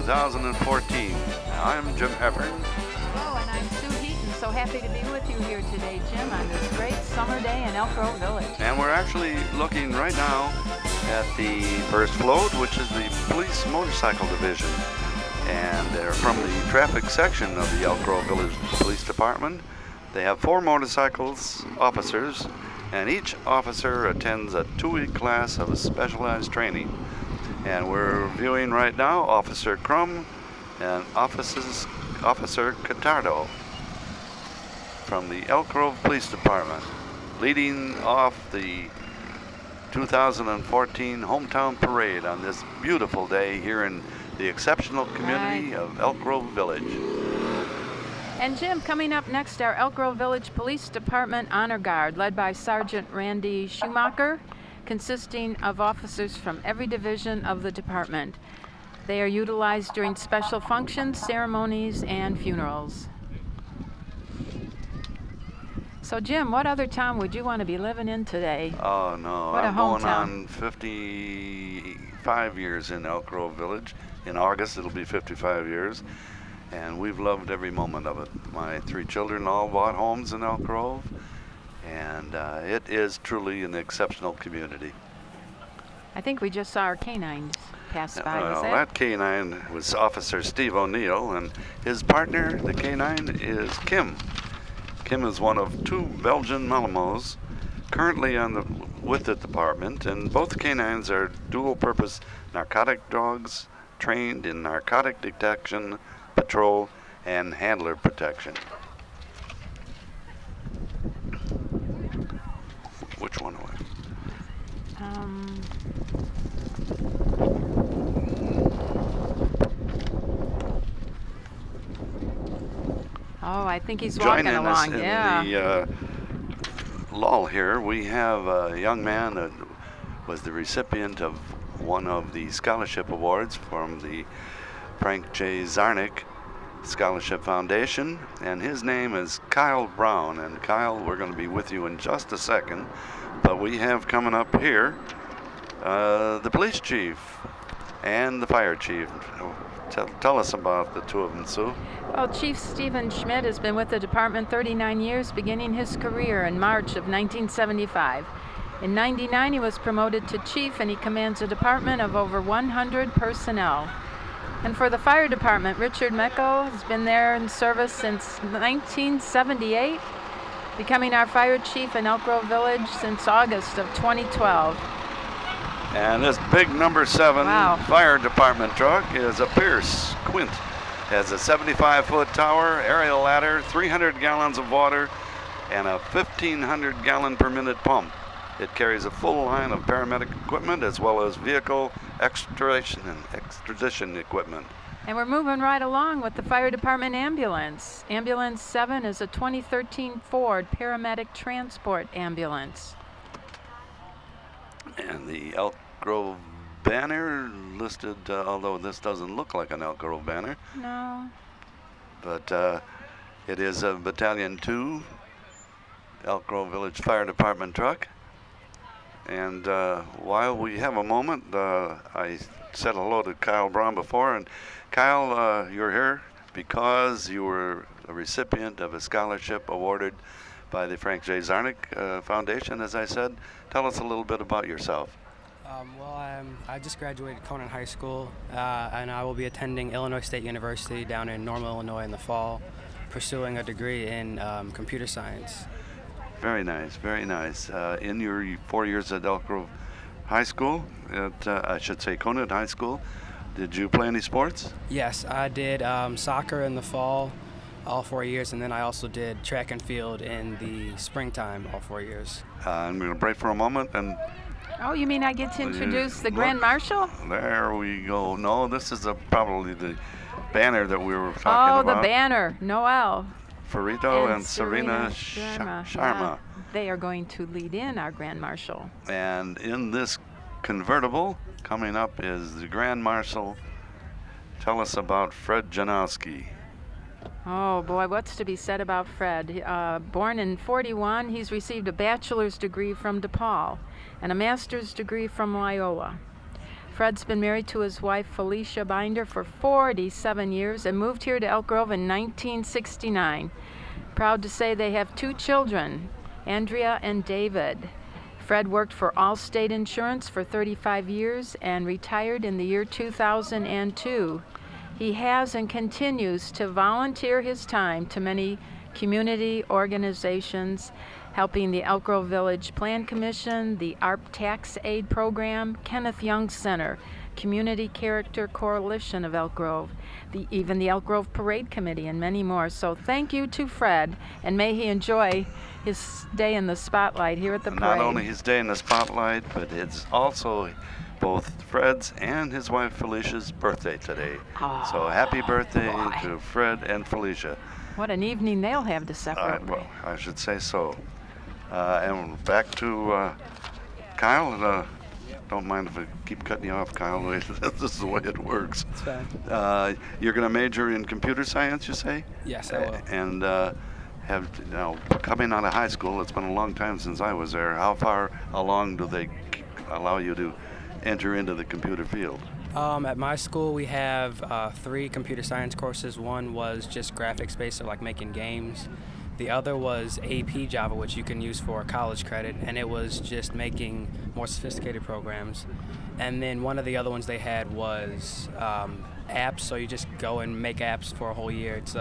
2014. I'm Jim Hepburn. Hello, and I'm Sue Heaton. So happy to be with you here today, Jim, on this great summer day in Elk Grove Village. And we're actually looking right now at the first float, which is the Police Motorcycle Division. And they're from the traffic section of the Elk Grove Village Police Department. They have 4 motorcycles officers, and each officer attends a 2-week class of specialized training. And we're viewing right now Officer Crum and Officer Catardo from the Elk Grove Police Department, leading off the 2014 Hometown Parade on this beautiful day here in the exceptional community of Elk Grove Village. And Jim, coming up next, our Elk Grove Village Police Department Honor Guard, led by Sergeant Randy Schumacher, consisting of officers from every division of the department. They are utilized during special functions, ceremonies, and funerals. So Jim, what other town would you want to be living in today? Oh no, What a I'm going hometown. on 55 years in Elk Grove Village. In August it'll be 55 years, and we've loved every moment of it. My 3 children all bought homes in Elk Grove, and it is truly an exceptional community. I think we just saw our canines pass by. Well, Was that canine was Officer Steve O'Neill, and his partner, the canine, is Kim. Kim is one of 2 Belgian Malinois currently with the department, and both canines are dual-purpose narcotic dogs trained in narcotic detection, patrol, and handler protection. Which one away? Oh, I think he's walking Joining us along. in Yeah. the lull here, we have a young man that was the recipient of one of the scholarship awards from the Frank J. Zarnick Scholarship Foundation, and his name is Kyle Brown. And Kyle, we're going to be with you in just a second, but we have coming up here the police chief and the fire chief. Tell us about the 2 of them, Sue. Well, Chief Stephen Schmidt has been with the department 39 years, beginning his career in March of 1975. In '99, he was promoted to chief, and he commands a department of over 100 personnel. And for the fire department, Richard Mecco has been there in service since 1978, becoming our fire chief in Elk Grove Village since August of 2012. And this big number 7 Wow. fire department truck is a Pierce Quint. Has a 75-foot tower, aerial ladder, 300 gallons of water, and a 1,500 gallon per minute pump. It carries a full line of paramedic equipment as well as vehicle extraction and extradition equipment. And we're moving right along with the fire department ambulance. Ambulance 7 is a 2013 Ford paramedic transport ambulance. And the Elk Grove banner listed, although this doesn't look like an Elk Grove banner, No. but it is a Battalion 2 Elk Grove Village Fire Department truck. And while we have a moment, I said hello to Kyle Brown before, and Kyle, you're here because you were a recipient of a scholarship awarded by the Frank J. Zarnick Foundation, as I said. Tell us a little bit about yourself. I just graduated Conan High School, and I will be attending Illinois State University down in Normal, Illinois in the fall, pursuing a degree in computer science. Very nice, very nice. In your 4 years at Elk Grove High School, I should say Conan High School, did you play any sports? Yes, I did soccer in the fall all 4 years, and then I also did track and field in the springtime all 4 years. I'm going to break for a moment, and Oh, you mean I get to introduce the Grand Marshal? there we go. No, this is probably the banner that we were talking Oh, about. the banner. Noel. Farito and Serena Sharma. Yeah, they are going to lead in our Grand Marshal. And in this convertible, coming up is the Grand Marshal. Tell us about Fred Janowski. Oh boy, what's to be said about Fred? Born in '41, he's received a bachelor's degree from DePaul and a master's degree from Loyola. Fred's been married to his wife Felicia Binder for 47 years and moved here to Elk Grove in 1969. Proud to say they have 2 children, Andrea and David. Fred worked for Allstate Insurance for 35 years and retired in the year 2002. He has and continues to volunteer his time to many community organizations, helping the Elk Grove Village Plan Commission, the ARP Tax Aid Program, Kenneth Young Center, Community Character Coalition of Elk Grove, even the Elk Grove Parade Committee, and many more. So thank you to Fred, and may he enjoy his day in the spotlight here at the parade. Not only his day in the spotlight, but it's also both Fred's and his wife Felicia's birthday today. Oh, so happy birthday boy. to Fred and Felicia. What an evening they'll have to celebrate. Well, I should say so. And back to Kyle. Don't mind if I keep cutting you off, Kyle. This is the way it works. It's fine. You're going to major in computer science, you say? Yes, I will. And coming out of high school, it's been a long time since I was there. How far along do they allow you to enter into the computer field? At my school, we have 3 computer science courses. One was just graphics based, so like making games. The other was AP Java, which you can use for college credit, and it was just making more sophisticated programs. And then one of the other ones they had was apps, so you just go and make apps for a whole year. It's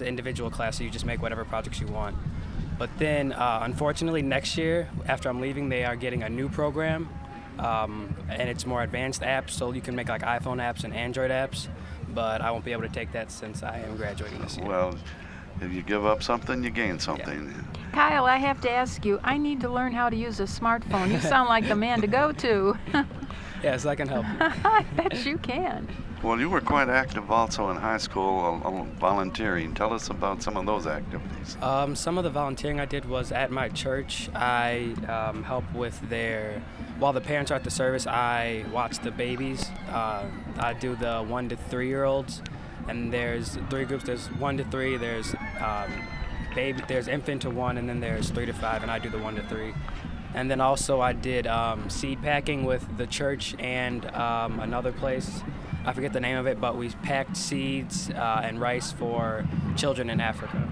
an individual class, so you just make whatever projects you want. But then, unfortunately, next year, after I'm leaving, they are getting a new program, and it's more advanced apps, so you can make like iPhone apps and Android apps, but I won't be able to take that since I am graduating this year. Well, if you give up something, you gain something. Yeah. Kyle, I have to ask you, I need to learn how to use a smartphone. You sound like the man to go to. Yes, I can help you. I bet you can. Well, you were quite active also in high school, volunteering. Tell us about some of those activities. Some of the volunteering I did was at my church. I help with while the parents are at the service, I watch the babies. I do the 1 to 3 year olds, and there's 3 groups. There's 1 to 3, there's there's infant to 1, and then there's 3 to 5, and I do the 1 to 3. And then also I did seed packing with the church and another place. I forget the name of it, but we packed seeds and rice for children in Africa.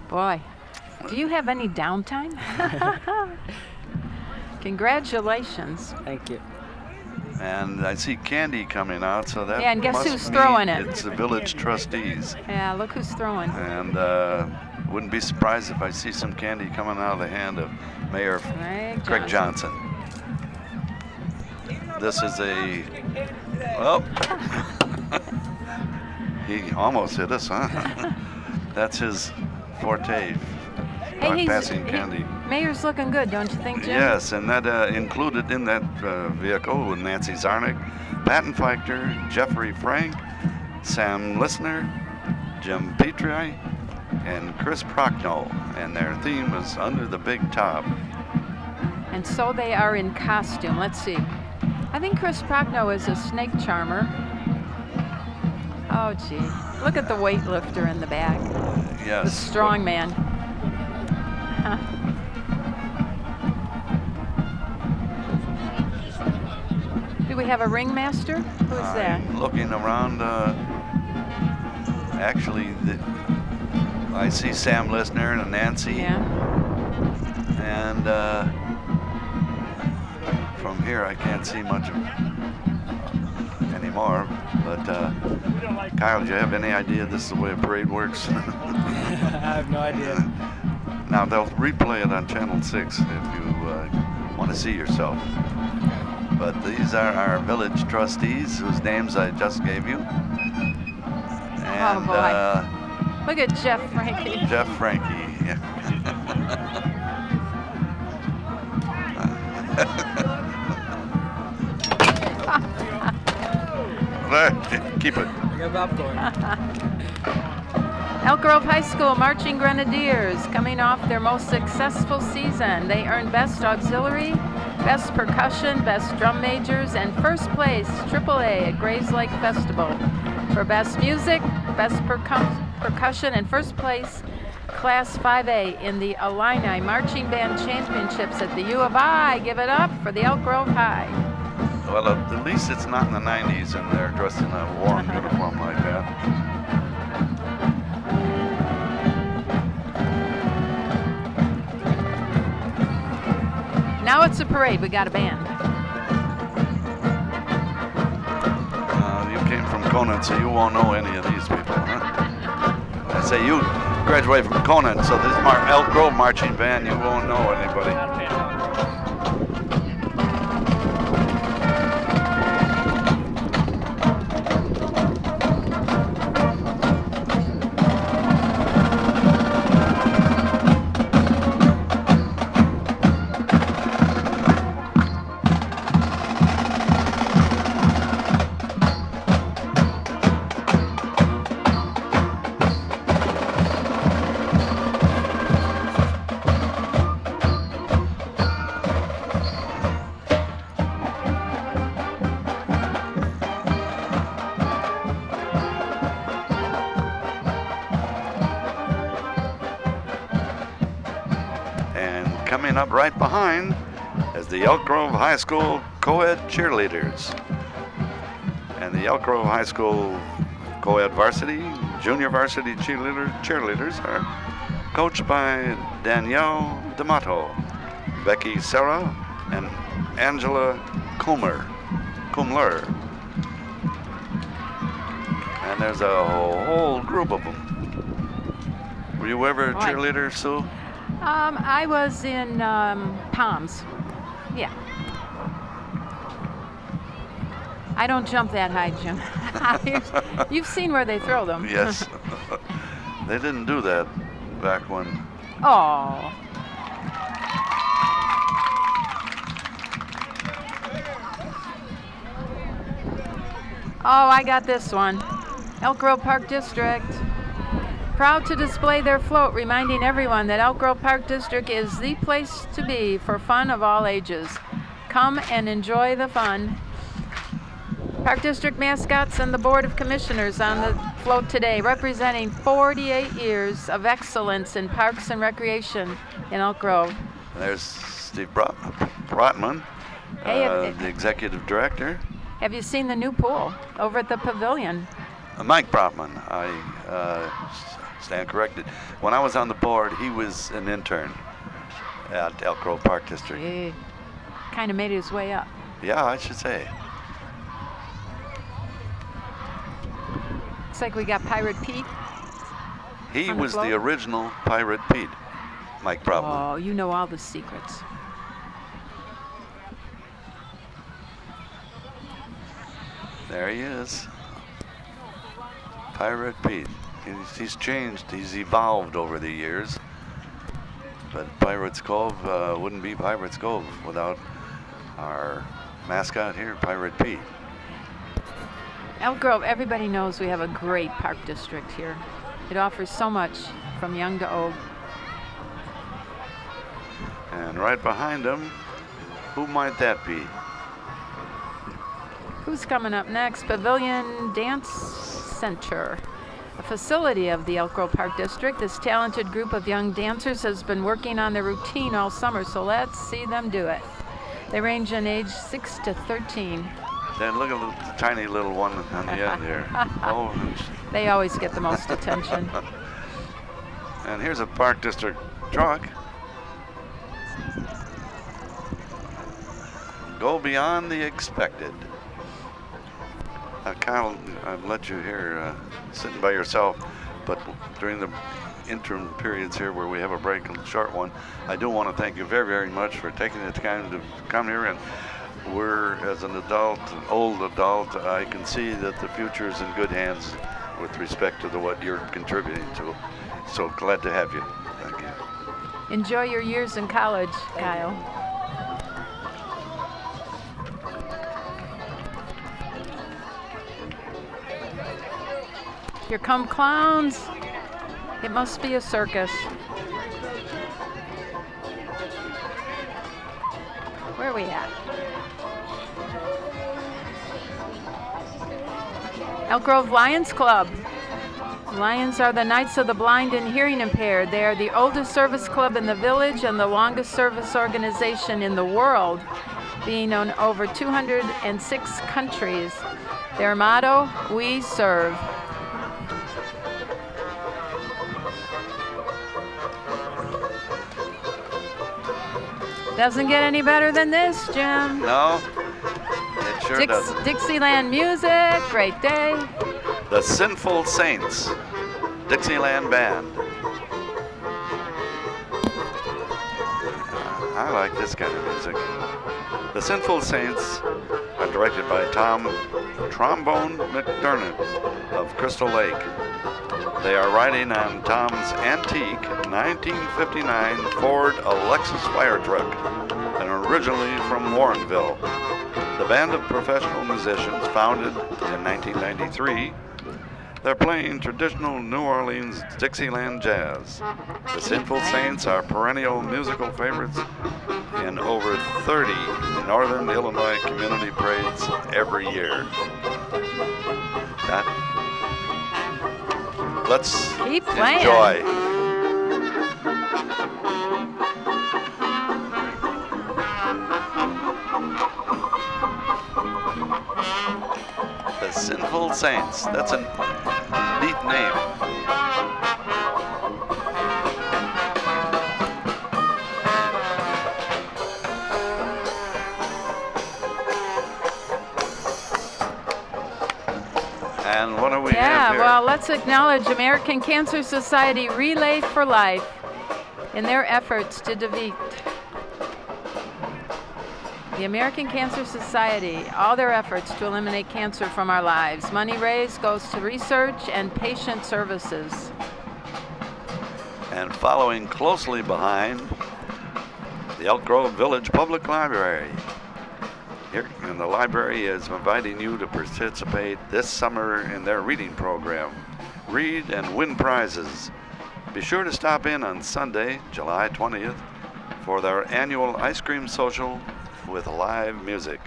Boy, do you have any downtime? Congratulations. Thank you. And I see candy coming out, so that Yeah, and guess must who's mean throwing it? It's the village trustees. Yeah, look who's throwing. And wouldn't be surprised if I see some candy coming out of the hand of Mayor Craig Johnson. This is he almost hit us, huh? That's his forte, passing candy. Mayor's looking good, don't you think, Jim? Yes, and that included in that vehicle Nancy Zarnick, Patton Feichter, Jeffrey Frank, Sam Lissner, Jim Petrie, and Chris Prochnow, and their theme is Under the Big Top. And so they are in costume. Let's see. I think Chris Prochnow is a snake charmer. Oh, gee. Look at the weightlifter in the back. Yes. The strong man. Huh. Do we have a ringmaster? Who is that? Looking around, actually, I see Sam Lissner and Nancy. Yeah. And from here, I can't see much of anymore. But Kyle, do you have any idea this is the way a parade works? I have no idea. Now, they'll replay it on Channel 6 if you want to see yourself. But these are our village trustees, whose names I just gave you. And, oh, boy. Look at Jeff Frankie. Jeff Frankie. Keep it. I got popcorn. Elk Grove High School Marching Grenadiers coming off their most successful season. They earned Best Auxiliary, Best Percussion, Best Drum Majors, and first place AAA at Graves Lake Festival. For Best Music, Best Percussion, and first place Class 5A in the Illini Marching Band Championships at the U of I. Give it up for the Elk Grove High. Well, at least it's not in the 90s and they're dressed in a warm uniform like that. Now it's a parade. We got a band. You came from Conant, so you won't know any of these people, huh? I say you graduated from Conant, so this Elk Grove marching band, you won't know anybody. Coming up right behind is the Elk Grove High School co-ed cheerleaders. And the Elk Grove High School co-ed varsity, junior varsity cheerleaders are coached by Danielle D'Amato, Becky Serra, and Angela Kumler. And there's a whole group of them. Were you ever a cheerleader, Sue? I was in Palms. Yeah. I don't jump that high, Jim. You've seen where they throw them. Yes. They didn't do that back when. Oh. Oh, I got this one. Elk Grove Park District. Proud to display their float, reminding everyone that Elk Grove Park District is the place to be for fun of all ages. Come and enjoy the fun. Park District mascots and the Board of Commissioners on the float today, representing 48 years of excellence in parks and recreation in Elk Grove. There's Steve Brotman, the executive director. Have you seen the new pool over at the pavilion? Mike Brotman, I stand corrected. When I was on the board, he was an intern at Elk Grove Park District. He kind of made his way up. Yeah, I should say. Looks like we got Pirate Pete. He was the original Pirate Pete, Mike Brotman. Oh, you know all the secrets. There he is. Pirate Pete. He's changed, he's evolved over the years. But Pirates Cove wouldn't be Pirates Cove without our mascot here, Pirate Pete. Elk Grove, everybody knows we have a great park district here. It offers so much from young to old. And right behind him, who might that be? Who's coming up next? Pavilion Dance Center, a facility of the Elk Grove Park District. This talented group of young dancers has been working on their routine all summer, so let's see them do it. They range in age 6 to 13. Then look at the tiny little one on the end here. Oh, they always get the most attention. And here's a Park District truck. Go beyond the expected. Kyle, I've let you here sitting by yourself, but during the interim periods here where we have a break, a short one, I do want to thank you very, very much for taking the time to come here. And we're, as an adult, an old adult, I can see that the future is in good hands with respect to what you're contributing to. So glad to have you. Thank you. Enjoy your years in college, Kyle. Here come clowns. It must be a circus. Where are we at? Elk Grove Lions Club. Lions are the Knights of the Blind and Hearing Impaired. They are the oldest service club in the village and the longest service organization in the world. being on over 206 countries. Their motto, "We serve." Doesn't get any better than this, Jim. No, it sure doesn't. Dixieland music, great day. The Sinful Saints, Dixieland Band. I like this kind of music. The Sinful Saints are directed by Tom Trombone McDermott of Crystal Lake. They are riding on Tom's antique 1959 Ford Alexis fire truck, and originally from Warrenville. The band of professional musicians, founded in 1993, they're playing traditional New Orleans Dixieland jazz. The Sinful Saints are perennial musical favorites in over 30 Northern Illinois community parades every year. Let's Keep playing. enjoy. The Sinful Saints. That's a neat name. And what do we have here? Well, let's acknowledge American Cancer Society Relay for Life in their efforts to defeat the American Cancer Society, all their efforts to eliminate cancer from our lives. Money raised goes to research and patient services. And following closely behind, the Elk Grove Village Public Library. Here, and the library is inviting you to participate this summer in their reading program. Read and win prizes. Be sure to stop in on Sunday, July 20th, for their annual ice cream social with live music.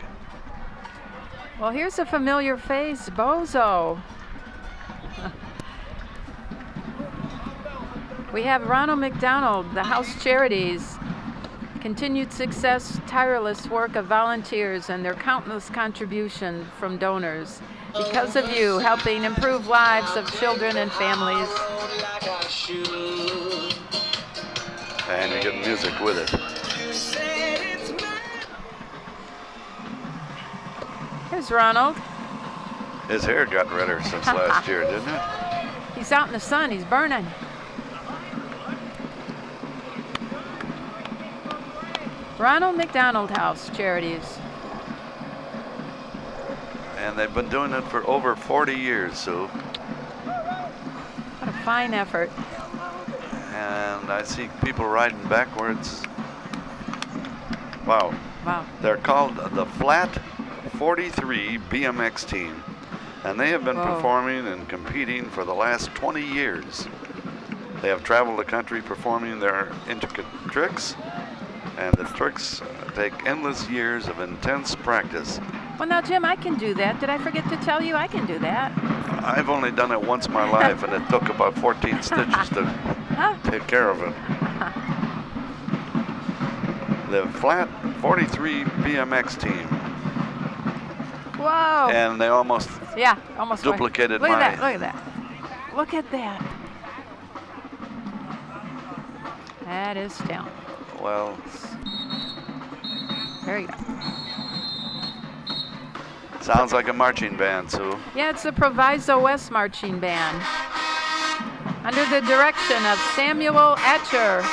Well, here's a familiar face, Bozo. We have Ronald McDonald, the House Charities. Continued success, tireless work of volunteers, and their countless contribution from donors. Because of you, helping improve lives of children and families. And you get music with it. Here's Ronald. His hair got redder since last year, didn't it? He's out in the sun, he's burning. Ronald McDonald House Charities. And they've been doing it for over 40 years, Sue. What a fine effort. And I see people riding backwards. Wow. Wow. They're called the Flat 43 BMX Team. And they have been performing and competing for the last 20 years. They have traveled the country performing their intricate tricks. And the tricks take endless years of intense practice. Well, now, Jim, I can do that. Did I forget to tell you I can do that? I've only done it once in my life, and it took about 14 stitches to take care of it. The Flat 43 BMX Team. Whoa. And they almost duplicated Look my... at that, look at that. Look at that. That is talent. Well, There you go. sounds like a marching band, Sue. Yeah, it's the Proviso West Marching Band. Under the direction of Samuel Atcher.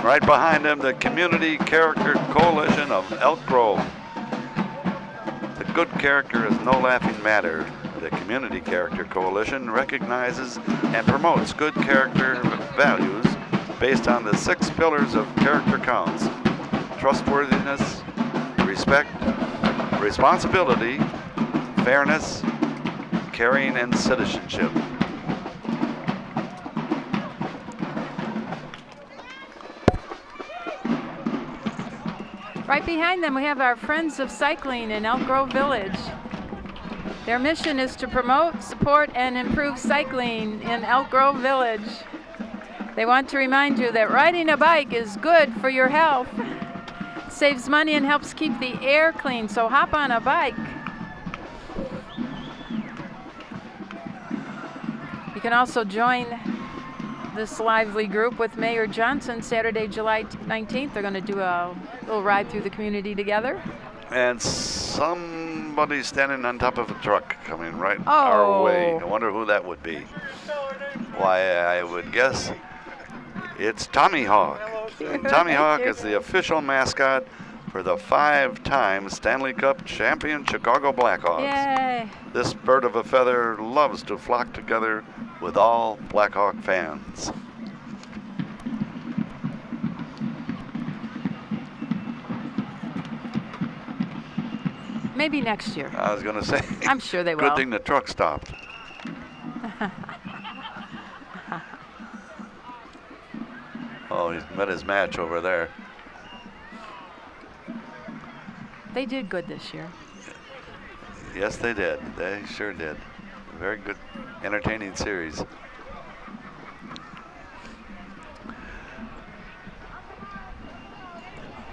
right behind them, the Community Character Coalition of Elk Grove. The good character is no laughing matter. The Community Character Coalition recognizes and promotes good character values based on the 6 pillars of character counts: trustworthiness, respect, responsibility, fairness, caring, and citizenship. Right behind them, we have our Friends of Cycling in Elk Grove Village. Their mission is to promote, support, and improve cycling in Elk Grove Village. They want to remind you that riding a bike is good for your health, saves money, and helps keep the air clean, so hop on a bike. You can also join this lively group with Mayor Johnson Saturday, July 19th. They're going to do a little ride through the community together. And somebody standing on top of a truck coming right our way. I wonder who that would be. Why, I would guess it's Tommy Hawk. And Tommy Hawk is the official mascot for the 5-time Stanley Cup champion Chicago Blackhawks. Yay! This bird of a feather loves to flock together with all Blackhawk fans. Maybe next year. I was going to say, I'm sure they will. good thing the truck stopped. Oh, he's met his match over there. They did good this year. Yes, they did. They sure did. Very good, entertaining series.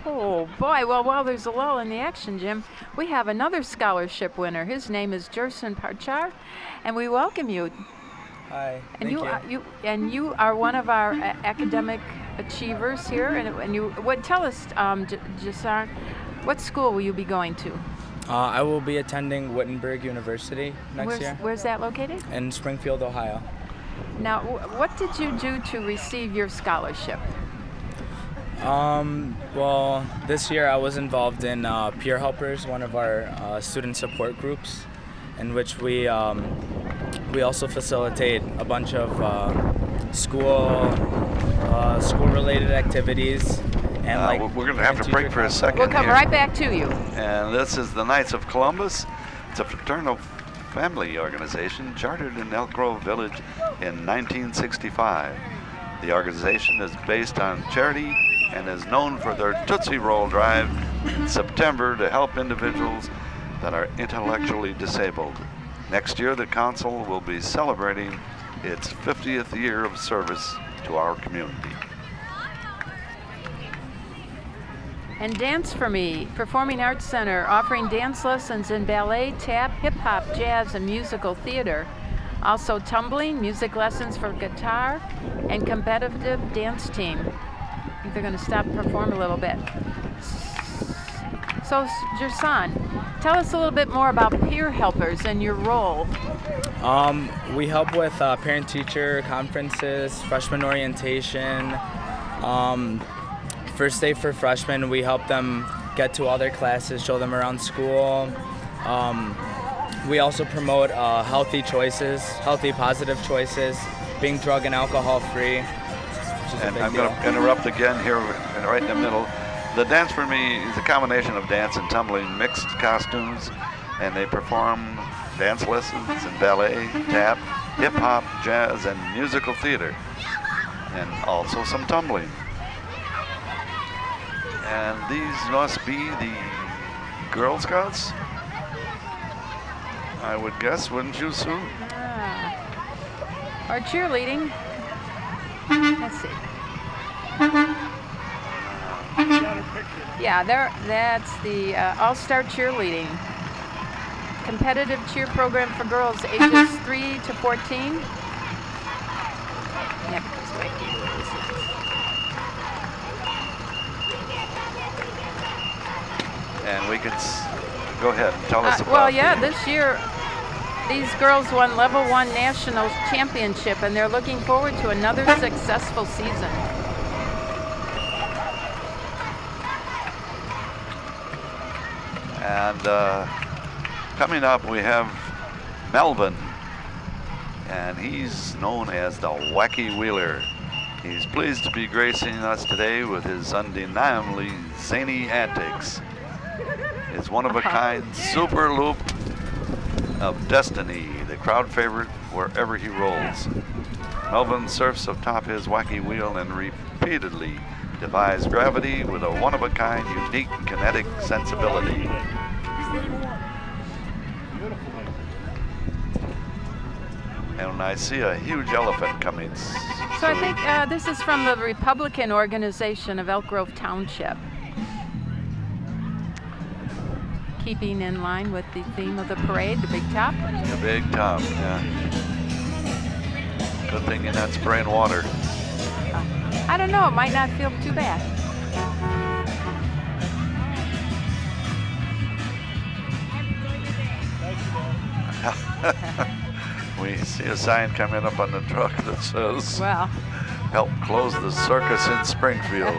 Oh boy, well, while there's a lull in the action, Jim, we have another scholarship winner. His name is Jerson Parchar, and we welcome you. Hi. And Thank you. you are one of our academic achievers here. And you, tell us, Jasar, what school will you be going to? I will be attending Wittenberg University next year Where's that located? in Springfield, Ohio. Now, what did you do to receive your scholarship? Well, this year I was involved in Peer Helpers, one of our student support groups, in which we also facilitate a bunch of school-related activities. And we're going to have to break for a second. We'll come here. right back to you. And this is the Knights of Columbus. It's a fraternal family organization chartered in Elk Grove Village in 1965. The organization is based on charity and is known for their Tootsie Roll Drive in September to help individuals that are intellectually disabled. Next year, the council will be celebrating its 50th year of service to our community. And Dance for Me, Performing Arts Center, offering dance lessons in ballet, tap, hip-hop, jazz, and musical theater. Also tumbling, music lessons for guitar, and competitive dance team. I think they're going to stop and perform a little bit. So, Jerson, tell us a little bit more about Peer Helpers and your role. We help with parent-teacher conferences, freshman orientation. First day for freshmen, we help them get to all their classes, show them around school. We also promote healthy choices, healthy, positive choices, being drug and alcohol free. And I'm going to interrupt again here, right in the middle. The Dance for Me is a combination of dance and tumbling, mixed costumes, and they perform dance lessons in ballet, tap, hip-hop, jazz, and musical theater, and also some tumbling. And these must be the Girl Scouts, I would guess, wouldn't you, Sue? Or cheerleading. Let's see. Yeah, that's the All-Star Cheerleading. Competitive cheer program for girls ages 3 to 14. Yeah, because right here. And we can go ahead and tell us about well, yeah, this year these girls won Level 1 National Championship, and they're looking forward to another successful season. And coming up, we have Melvin, and he's known as the Wacky Wheeler. He's pleased to be gracing us today with his undeniably zany antics. His one-of-a-kind super loop of destiny, the crowd favorite wherever he rolls. Melvin surfs atop his wacky wheel and repeatedly defies gravity with a one-of-a-kind, unique kinetic sensibility. And I see a huge elephant coming. So I think this is from the Republican organization of Elk Grove Township. Keeping in line with the theme of the parade, the big top. The big top, yeah. Good thing you're not spraying water. I don't know, it might not feel too bad. We see a sign coming up on the truck that says, Well. help close the circus in Springfield.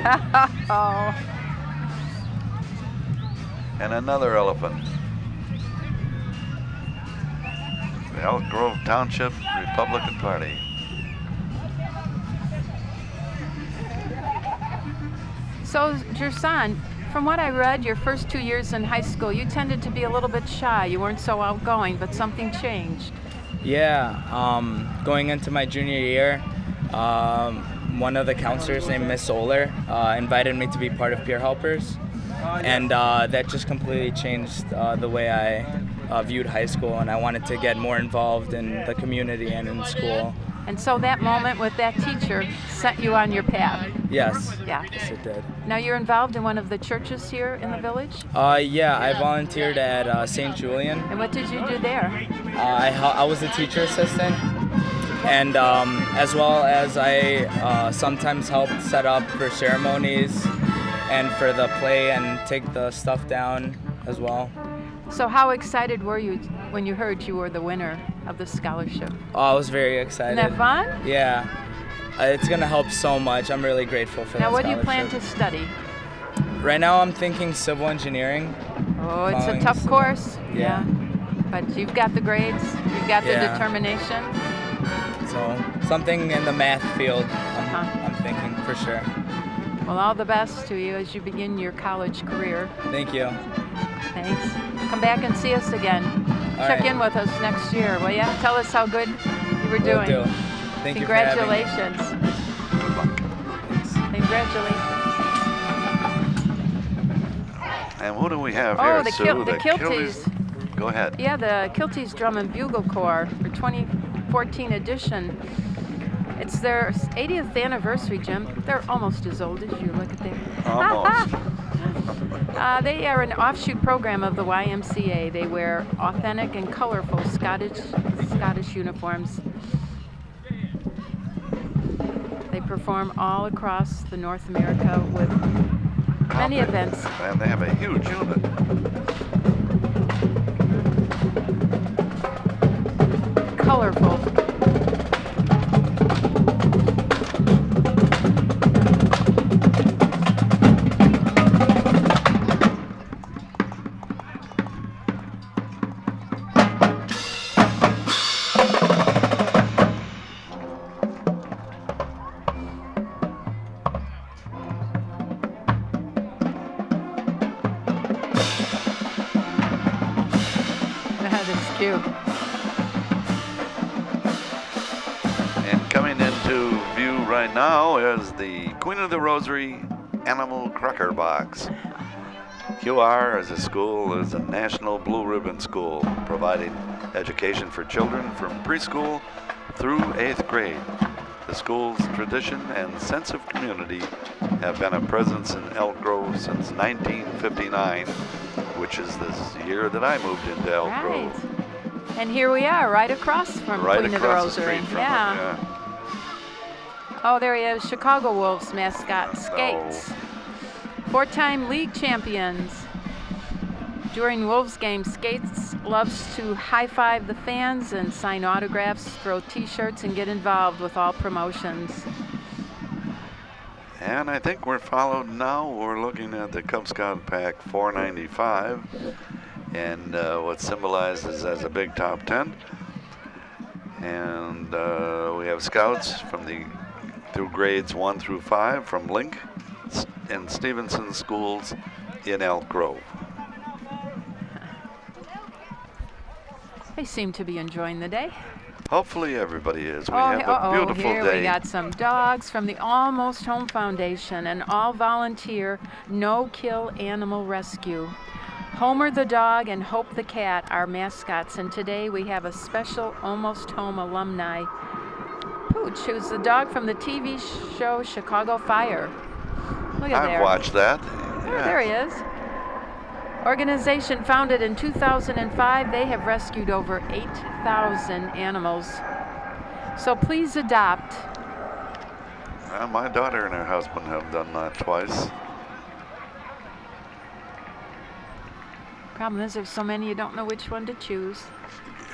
Oh. And another elephant. The Elk Grove Township Republican Party. So, Jerson, from what I read, your first 2 years in high school, you tended to be a little bit shy. You weren't so outgoing, but something changed. Yeah, going into my junior year, one of the counselors named Miss Solar invited me to be part of Peer Helpers, and that just completely changed the way I viewed high school, and I wanted to get more involved in the community and in school. And so that moment with that teacher set you on your path. Yes. Yeah. Yes, it did. Now you're involved in one of the churches here in the village? Yeah, I volunteered at St. Julian. And what did you do there? I was a teacher assistant, and as well as I sometimes helped set up for ceremonies and for the play and take the stuff down as well. So how excited were you when you heard you were the winner of the scholarship? Oh, I was very excited. Isn't that fun? Yeah. It's going to help so much. I'm really grateful for that Now what do you scholarship. plan to study? Right now I'm thinking civil engineering. Oh, it's a Following tough civil. course. Yeah. But you've got the grades, you've got the Yeah. determination. So something in the math field, Uh-huh. I'm thinking for sure. Well, all the best to you as you begin your college career. Thank you. Thanks. Come back and see us again. All Check right. in with us next year, will ya? Tell us how good you were Will doing. do. Thank you for having me. Congratulations. Good luck. Thanks. Congratulations. And what do we have here, Oh, the Sue? Kilties. Go ahead. Yeah, the Kilties Drum and Bugle Corps for 2014 edition. It's their 80th anniversary, Jim. They're almost as old as you. Look at them. Almost. They are an offshoot program of the YMCA. They wear authentic and colorful Scottish uniforms. They perform all across the North America with many events. And they have a huge unit. Colorful. That is cute. And coming into view right now is the Queen of the Rosary Animal Cracker Box. QR as a school is a national blue ribbon school providing education for children from preschool through 8th grade. The school's tradition and sense of community have been a presence in Elk Grove since 1959, which is this year that I moved into Elk Right. Grove. And here we are, right across from Right Queen of the across the Rosary. street from Yeah. them, yeah. Oh, there he is, Chicago Wolves mascot, Skates. Four-time league champions. During Wolves games, Skates loves to high-five the fans and sign autographs, throw t-shirts, and get involved with all promotions. And I think we're followed now. We're looking at the Cub Scout Pack 495. and what symbolizes as a big top tent. And we have scouts through grades 1 through 5 from Link and Stevenson schools in Elk Grove. They seem to be enjoying the day. Hopefully everybody is. We have a beautiful here day. We got some dogs from the Almost Home Foundation, an all-volunteer, no-kill animal rescue. Homer the dog and Hope the cat are mascots, and today we have a special Almost Home alumni, Pooch, who's the dog from the TV show Chicago Fire. Look at there. I've watched that. Oh, Yeah. there he is. Organization founded in 2005, they have rescued over 8,000 animals. So please adopt. My daughter and her husband have done that twice. Problem is, there's so many you don't know which one to choose.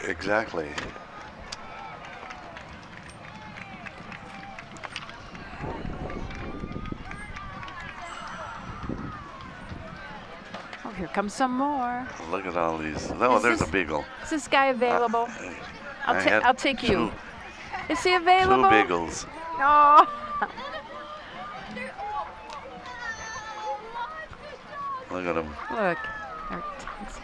Exactly. Oh, here comes some more. Look at all these. Oh, Is there's this- a beagle. Is this guy available? I had I'll take you. Is he available? Two beagles. Oh. Look at them. Look. There it is.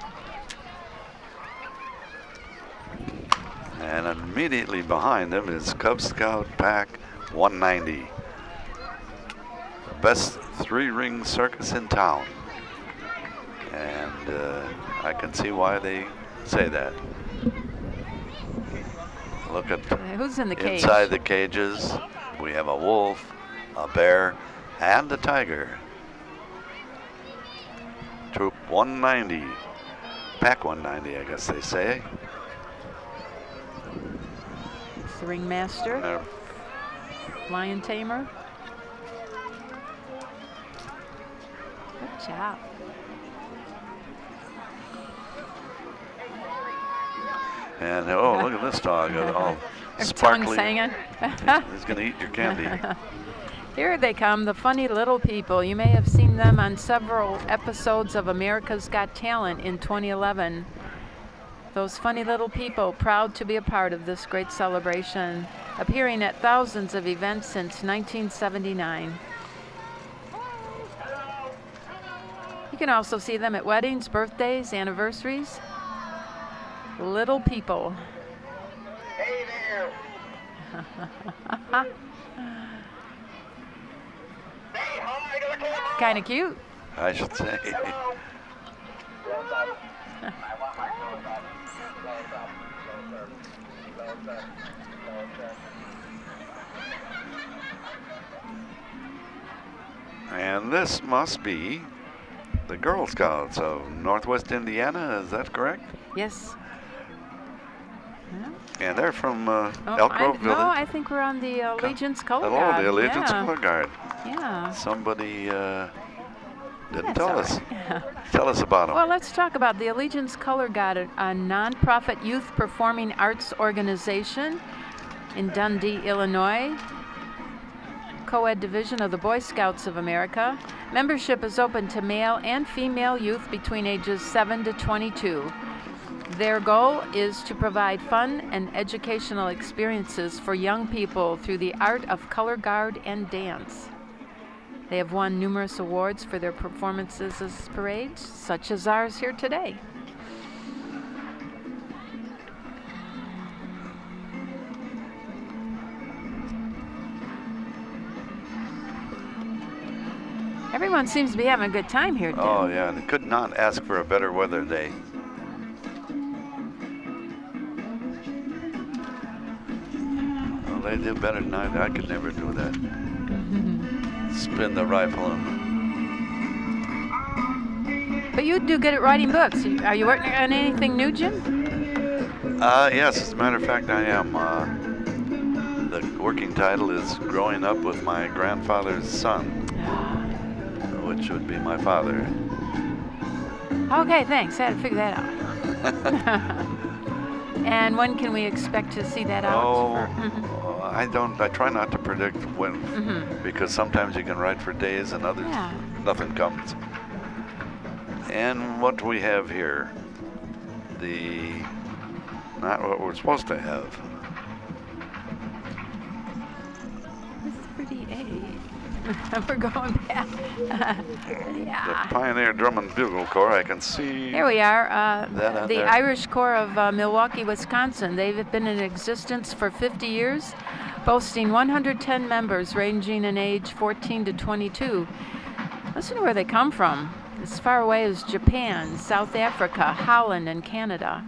And immediately behind them is Cub Scout Pack 190. The best three-ring circus in town. And I can see why they say that. Look at Who's in the cage? inside the cages. We have a wolf, a bear, and a tiger. Troop 190. Pack 190, I guess they say. It's the ringmaster, They're lion tamer. Good job. And oh, look at this dog, all Their sparkly. tongue's hanging. He's gonna eat your candy. Here they come, the funny little people. You may have seen them on several episodes of America's Got Talent in 2011. Those funny little people, proud to be a part of this great celebration, appearing at thousands of events since 1979. You can also see them at weddings, birthdays, anniversaries. Little people. Hey there. Say hi to the camera. Kind of cute. I should say. Hello. Close up. I want my close up. Close up. Close up. Close up. And this must be the Girl Scouts of Northwest Indiana. Is that correct? Yes. And they're from Oh, Elk Grove no, Village. I think we're on the Allegiance Color Hello, Guard. the Allegiance yeah. Color Guard. Yeah. Somebody didn't That's tell all us. right. Tell us about them. Well, let's talk about the Allegiance Color Guard, a nonprofit youth performing arts organization in Dundee, Illinois. Co-ed division of the Boy Scouts of America. Membership is open to male and female youth between ages 7 to 22. Their goal is to provide fun and educational experiences for young people through the art of color guard and dance. They have won numerous awards for their performances as parades, such as ours here today. Everyone seems to be having a good time here, Tim. Oh, yeah. They could not ask for a better weather day. Well, they do better than I could never do that. Spin the rifle and But you do good at writing books. Are you working on anything new, Jim? yes, as a matter of fact, I am. The working title is Growing Up with My Grandfather's Son, which would be my father. Okay, thanks. I had to figure that out. And when can we expect to see that out? Oh, Mhm. I try not to predict when, because sometimes you can write for days and others, Yeah. nothing comes. And what we have here, not what we're supposed to have. 38. We're going back. The Yeah. Pioneer Drum and Bugle Corps, I can see. Here we are, That out the there. Irish Corps of Milwaukee, Wisconsin. They've been in existence for 50 years, boasting 110 members ranging in age 14 to 22. Listen to where they come from. As far away as Japan, South Africa, Holland, and Canada.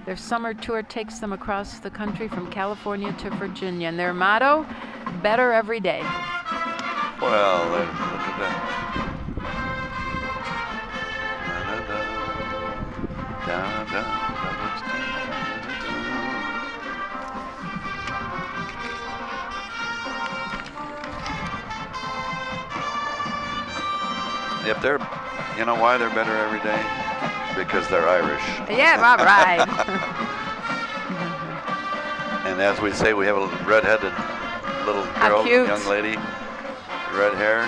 Their summer tour takes them across the country from California to Virginia. And their motto, better every day. Well, look at that. Da, da, da, da, da. If they're, you know why they're better every day? Because they're Irish. Yeah, all right. And as we say, we have a red-headed little How girl, cute. young lady, red hair.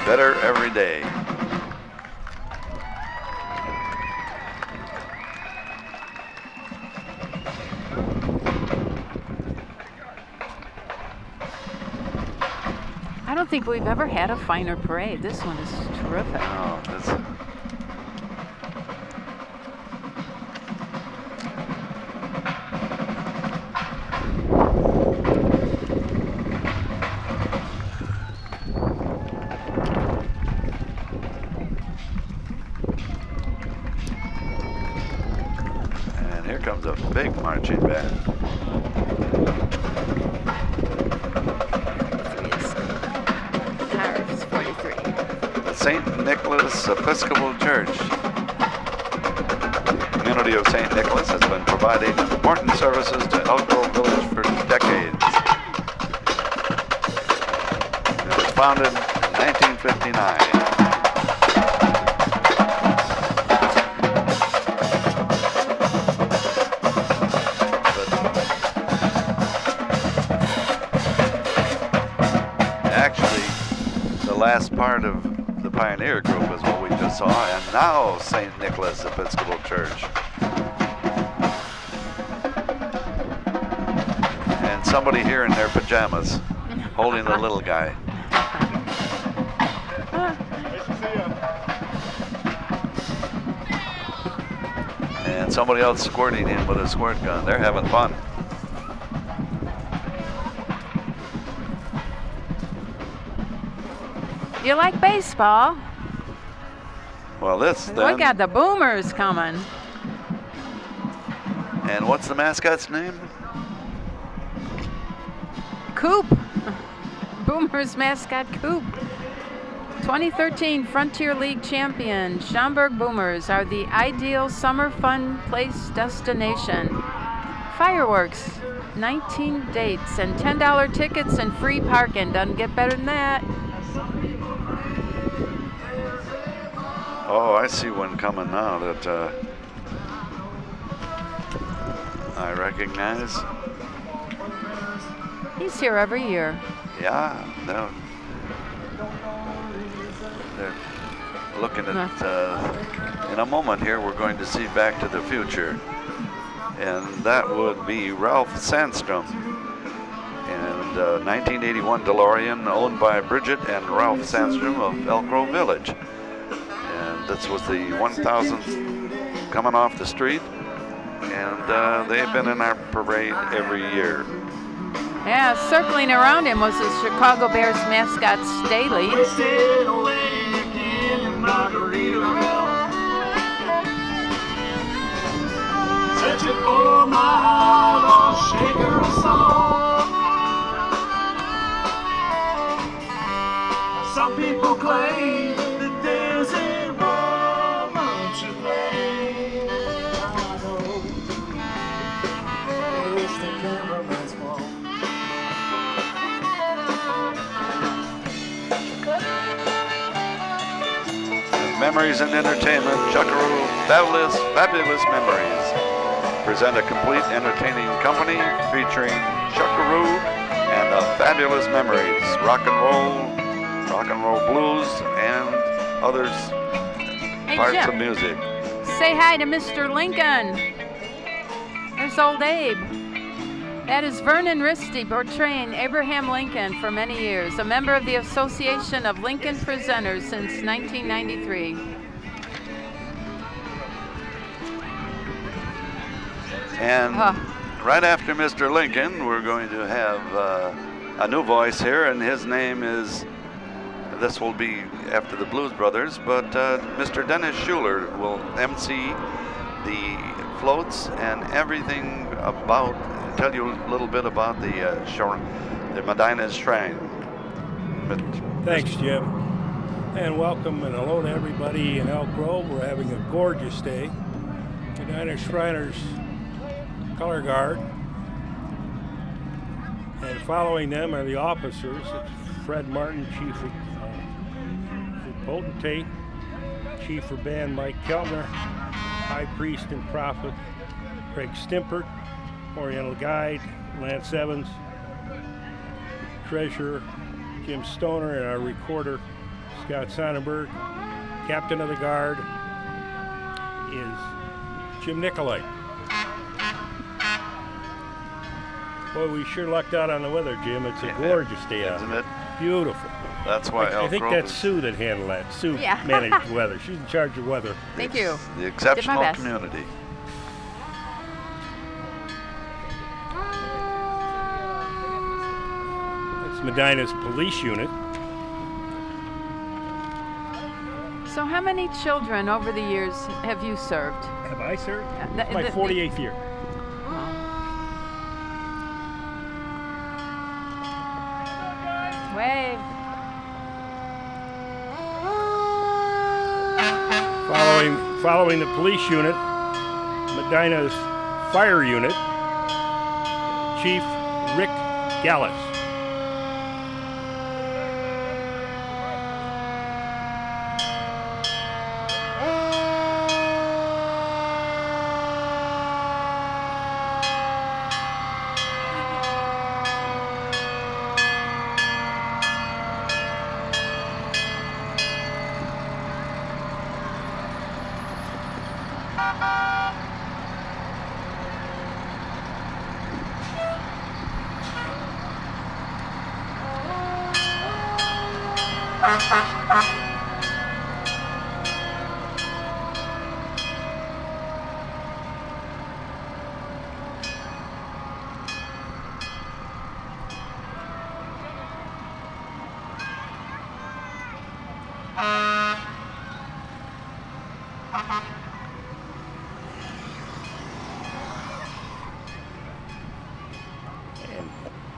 Better every day. I don't think we've ever had a finer parade. This one is terrific. Oh, that's. And here comes a big marching band. Cars, 43. The St. Nicholas Episcopal Church. The community of St. Nicholas has been providing important services to Elk Grove Village for decades. It was founded in 1959. Actually, the last part of the Pioneer Group is what we just saw, and now St. Nicholas Episcopal Church. And somebody here in their pajamas holding the little guy. And somebody else squirting him with a squirt gun. They're having fun. You like baseball? Well, this then. Look at the Boomers coming. And what's the mascot's name? Coop. Boomers mascot Coop. 2013 Frontier League champion Schaumburg Boomers are the ideal summer fun place destination. Fireworks, 19 dates, and $10 tickets and free parking. Doesn't get better than that. Oh, I see one coming now that I recognize. He's here every year. Yeah, they're looking at, in a moment here, we're going to see Back to the Future. And that would be Ralph Sandstrom. And 1981 DeLorean owned by Bridget and Ralph Sandstrom of Elk Grove Village. And this was the 1000th coming off the street. And they've been in our parade every year. Yeah, circling around him was the Chicago Bears mascot Staley. Wasted awake in Margaritaville, searching for my heart, a shaker of song. Some people claim that there's a woman to blame. I know it's the cameraman's fault. Memories and Entertainment, Chuckaroo Fabulous Memories. Present a complete entertaining company featuring Chuckaroo and the fabulous memories, rock and roll blues, and others Hey, parts Jim, of music. say hi to Mr. Lincoln. There's old Abe. That is Vernon Risty portraying Abraham Lincoln for many years, a member of the Association of Lincoln Presenters since 1993. And Huh. right after Mr. Lincoln, we're going to have a new voice here, and his name is, this will be after the Blues Brothers, but Mr. Dennis Schuler will MC the floats and everything about, tell you a little bit about the Medina Shrine. But Thanks, Jim. And welcome and hello to everybody in Elk Grove. We're having a gorgeous day. Medina Shriners Color Guard. And following them are the officers. It's Fred Martin, Chief of Potentate, Chief of Band Mike Keltner, High Priest and Prophet Craig Stimpert, Oriental Guide Lance Evans, Treasurer Jim Stoner, and our recorder Scott Sonnenberg. Captain of the Guard is Jim Nicolite. Boy, we sure lucked out on the weather, Jim. It's a gorgeous day out. isn't it? Beautiful. That's why I Elk think Grove that's is Sue that handled that. Sue Yeah. managed the weather. She's in charge of weather. Thank you. the exceptional best. community. That's Medina's police unit. So how many children over the years have you served? Have I served? the- My the- 48th year. Wave. Following the police unit, Medina's fire unit, Chief Rick Gallus.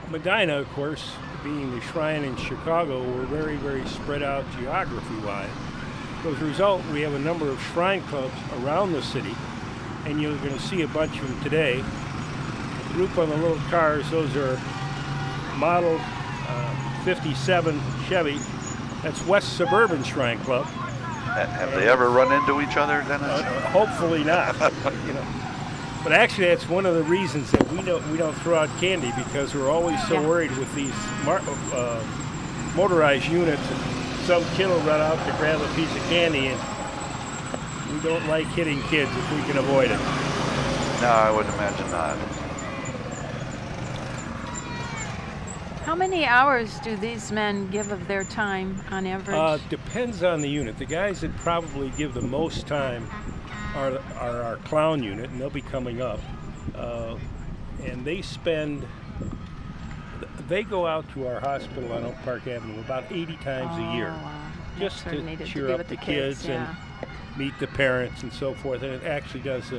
Medina, of course, being the shrine in Chicago, we're very, very spread out geography-wise. So as a result, we have a number of shrine clubs around the city, and you're going to see a bunch of them today. The group on the little cars, those are model 57 Chevy. That's West Suburban Shrine Club. Have they ever run into each other, Dennis? Hopefully not. You know. But actually, that's one of the reasons that we don't throw out candy, because we're always so worried with these motorized units. Some kid will run out to grab a piece of candy, and we don't like hitting kids if we can avoid it. No, I would imagine not. How many hours do these men give of their time on average? Depends on the unit. The guys that probably give the most time are our clown unit, and they'll be coming up. And they go out to our hospital on Oak Park Avenue about 80 times a year, Wow. just Sort of to needed to cheer be up with the the kids yeah. and meet the parents and so forth. And it actually does.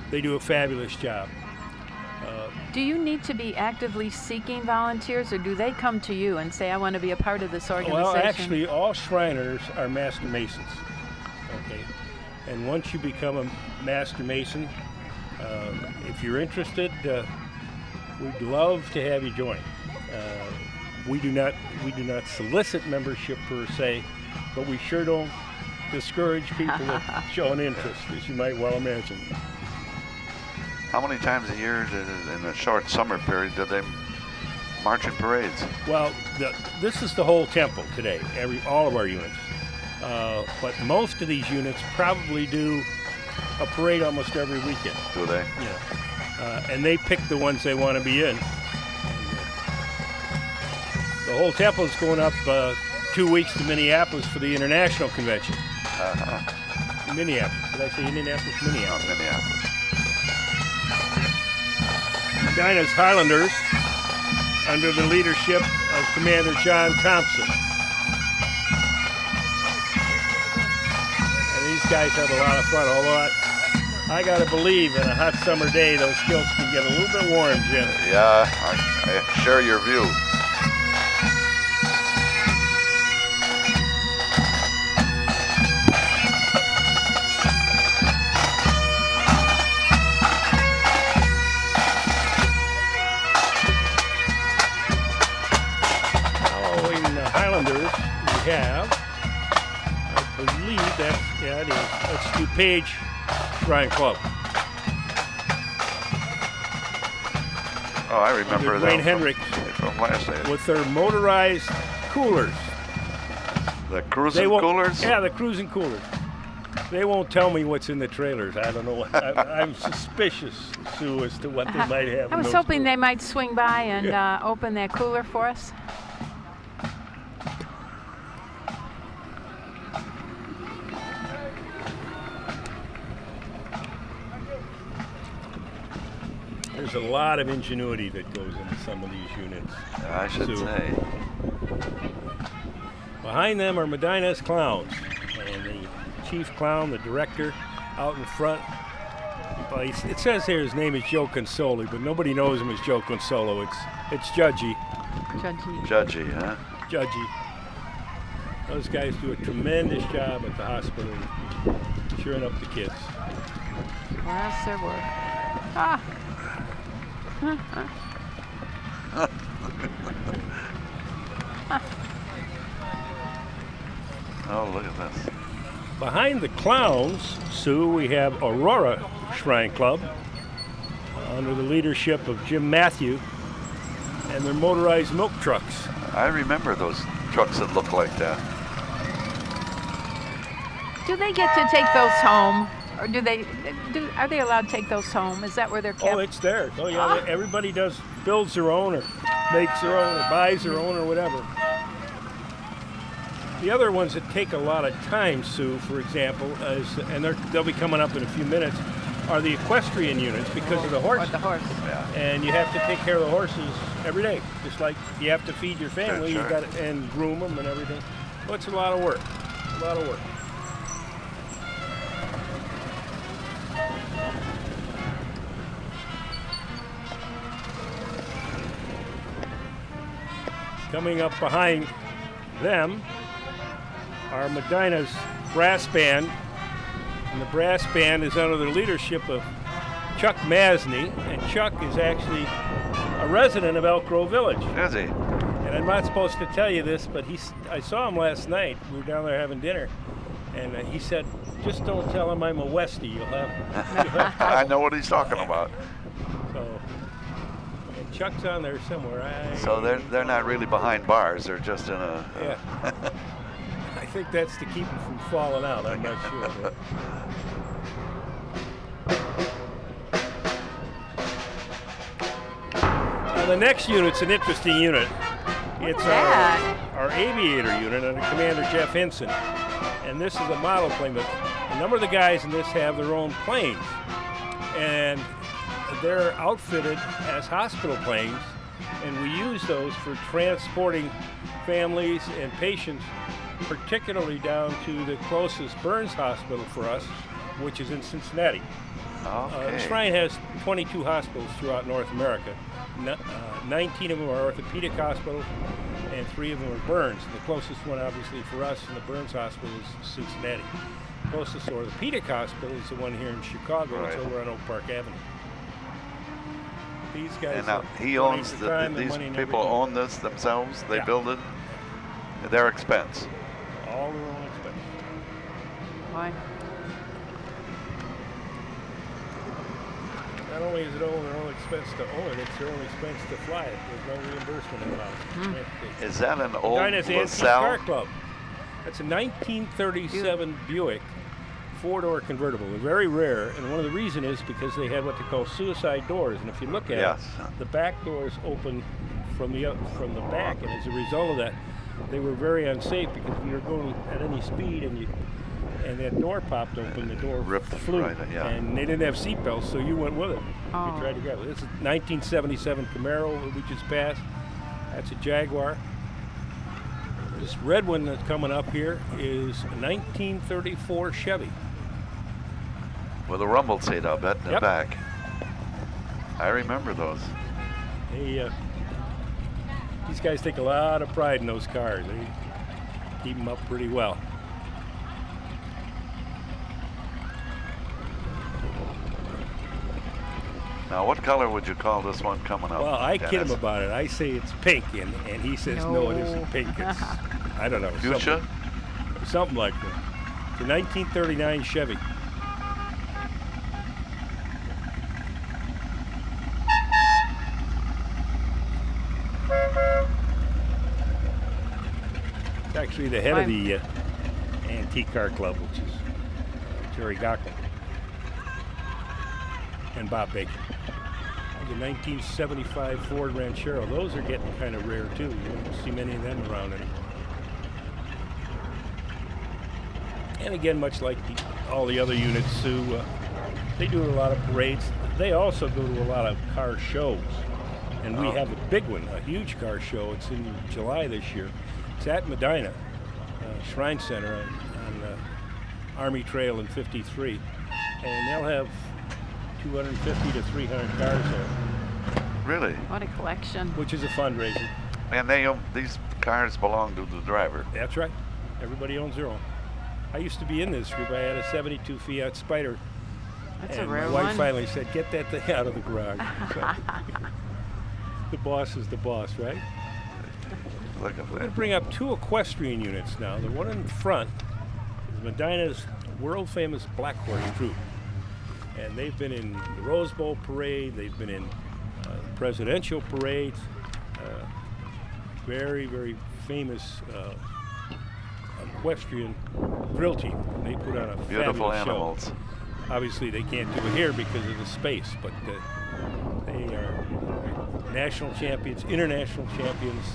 They do a fabulous job. Do you need to be actively seeking volunteers, or do they come to you and say, I want to be a part of this organization? Well, actually, all Shriners are Master Masons. Okay, and once you become a Master Mason, if you're interested, we'd love to have you join. We do not solicit membership per se, but we sure don't discourage people that show an interest, as you might well imagine. How many times a year in a short summer period do they marching parades? Well, this is the whole temple today, all of our units. But most of these units probably do a parade almost every weekend. Do they? Yeah. And they pick the ones they want to be in. The whole temple is going up 2 weeks to Minneapolis for the International Convention. Minneapolis. Did I say Indianapolis? Minneapolis. Minneapolis. Medina's Highlanders, under the leadership of Commander John Thompson. And these guys have a lot of fun, although I gotta believe in a hot summer day those kilts can get a little bit warm, Jim. Yeah, I share your view. We have, I believe it is. That's DuPage Shrine Club. Oh, I remember that Wayne Hendricks from last night. with their motorized coolers. The cruising coolers? Yeah, the cruising coolers. They won't tell me what's in the trailers. I don't know what. I'm suspicious, Sue, as to what they might have. I was hoping they might swing by and open that cooler for us. There's a lot of ingenuity that goes into some of these units. I should say. Behind them are Medina's clowns, and the chief clown, the director, out in front. It says here his name is Joe Consoli, but nobody knows him as Joe Consolo. It's Judgy. Judgy, huh? Judgy. Those guys do a tremendous job at the hospital, cheering up the kids. Yes, there were. Oh, look at this. Behind the clowns, Sue, we have Aurora Shrine Club under the leadership of Jim Matthew and their motorized milk trucks. I remember those trucks that look like that. Do they get to take those home? Or are they allowed to take those home? Is that where they're kept? Oh, it's theirs. Oh, yeah. Everybody builds their own or makes their own or buys their own or whatever. The other ones that take a lot of time, Sue, for example, and they'll be coming up in a few minutes, are the equestrian units because of the horses. Or the horse. Yeah. And you have to take care of the horses every day, just like you have to feed your family. Sure. You got to and groom them and everything. Well, it's a lot of work. A lot of work. Coming up behind them are Medina's brass band, and the brass band is under the leadership of Chuck Masney, and Chuck is actually a resident of Elk Grove Village. Is he? And I'm not supposed to tell you this, but I saw him last night. We were down there having dinner, and he said, "Just don't tell him I'm a Westie. You'll have I know what he's talking about. So, and Chuck's on there somewhere. So they're not really behind bars. They're just in a. Yeah. I think that's to keep him from falling out. I'm not sure. But. Now the next unit's an interesting unit. It's our aviator unit under Commander Jeff Hinson. And this is a model plane, but a number of the guys in this have their own planes. And they're outfitted as hospital planes, and we use those for transporting families and patients, particularly down to the closest Burns hospital for us, which is in Cincinnati. Okay. The Shrine has 22 hospitals throughout North America. 19 of them are orthopedic hospitals, and 3 of them are Burns. The closest one, obviously, for us in the Burns Hospital is Cincinnati. The closest orthopedic hospital is the one here in Chicago. Right. It's over on Oak Park Avenue. These guys. And now he owns these people own this themselves. They build it at their expense. All their own expense. Why? Not only is it their own expense to own it, it's their own expense to fly it. There's no reimbursement involved. Is that an old Medina's Antique Car LaSalle? Club. That's a 1937 Buick four-door convertible. They're very rare, and one of the reasons is because they had what they call suicide doors. And if you look at Yes. it, the back doors open from the back, and as a result of that, they were very unsafe because if you were going at any speed and that door popped open, the door Ripped flew, right, yeah. and they didn't have seat belts, so you went with it. Oh. You tried to grab it. This is 1977 Camaro that we just passed. That's a Jaguar. This red one that's coming up here is a 1934 Chevy. With a rumble seat, I'll bet, in the Yep. back. I remember those. These guys take a lot of pride in those cars. They keep them up pretty well. Now, what color would you call this one coming up? Well, I kid Dennis? him about it. I say it's pink, and he says, no, it isn't pink. It's, I don't know. Fuchsia? Something like that. It's a 1939 Chevy. It's actually the head of the Antique Car Club, which is Jerry Gocklin and Bob Baker. The 1975 Ford Ranchero. Those are getting kind of rare too. You don't see many of them around anymore. And again, much like all the other units, Sue, they do a lot of parades. They also go to a lot of car shows. And we have a big one, a huge car show. It's in July this year. It's at Medina Shrine Center on Army Trail in 53. And they'll have 250 to 300 cars there, Really? What a collection. which is a fundraiser. And these cars belong to the driver. That's right. Everybody owns their own. I used to be in this group. I had a 72 Fiat Spider. That's and a rare my wife one. finally said, get that thing out of the garage. So, the boss is the boss, right? Look at We're going that. to bring up two equestrian units now. The one in front is Medina's world-famous Black Horse Troop. And they've been in the Rose Bowl Parade. They've been in presidential parades. Very, very famous equestrian drill team. They put on a Beautiful fabulous animals. show. Obviously, they can't do it here because of the space, but they are national champions, international champions.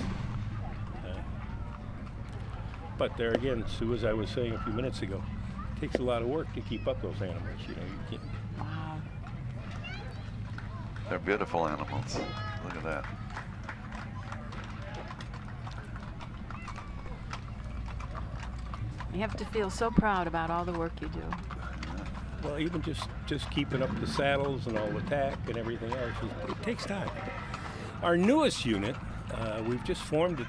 But there again, Sue, as I was saying a few minutes ago, it takes a lot of work to keep up those animals. You know, you can't. Wow. They're beautiful animals. Look at that. You have to feel so proud about all the work you do. Well, even just keeping up the saddles and all the tack and everything else, it takes time. Our newest unit, we've just formed it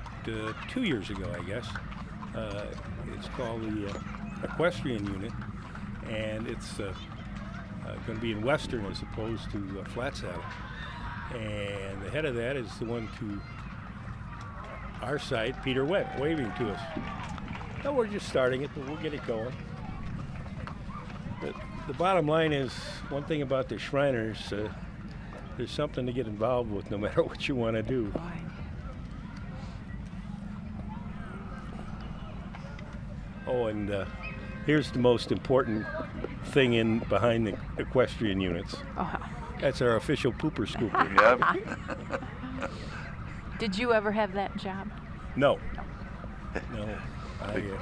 2 years ago, I guess. It's called the Equestrian Unit, and it's going to be in Western as opposed to Flat Saddle. And the head of that is the one to our side, Peter Webb, waving to us. No, we're just starting it, but we'll get it going. But the bottom line is, one thing about the Shriners, there's something to get involved with no matter what you want to do. Boy. Oh, and here's the most important thing behind the equestrian units. Oh, That's our official pooper scooper. Yep. did you ever have that job? No. No.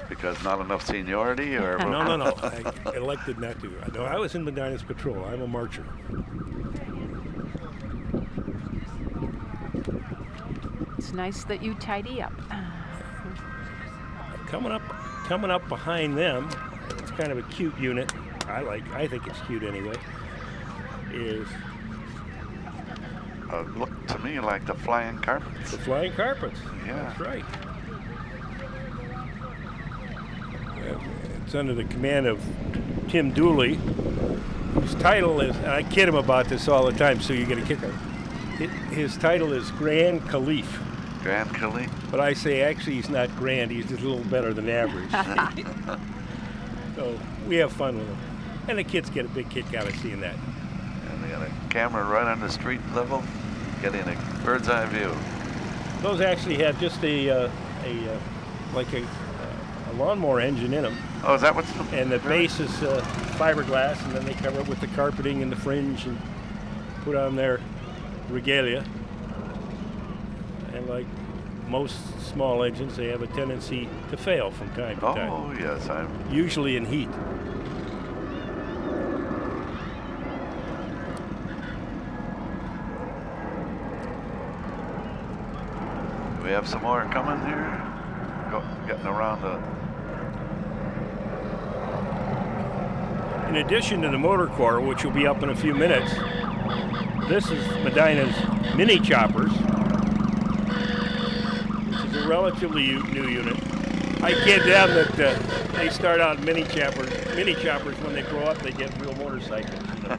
Because not enough seniority, or No. I elected not to. No, I was in Medina's patrol. I'm a marcher. It's nice that you tidy up. Coming up behind them, it's kind of a cute unit. I think it's cute anyway. Is look to me like the flying carpets. the Flying Carpets. Yeah. That's right. It's under the command of Tim Dooley, whose title is, and I kid him about this all the time, so you get a kick out. His title is Grand Caliph. Grand Caliph. But I say actually he's not grand, he's just a little better than average. So we have fun with him. And the kids get a big kick out of seeing that. And They got a camera right on the street level, getting a bird's eye view. Those actually have just a lawnmower engine in them, Oh, is that what's? and the base is fiberglass, and then they cover it with the carpeting and the fringe and put on their regalia. And like most small engines, they have a tendency to fail from time to time, Oh, yes. usually in heat. We have some more coming here. Getting around the. In addition to the motor core, which will be up in a few minutes, this is Medina's mini choppers, which is a relatively new unit. I kid them that they start out mini choppers. Mini choppers, when they grow up, they get real motorcycles. You know?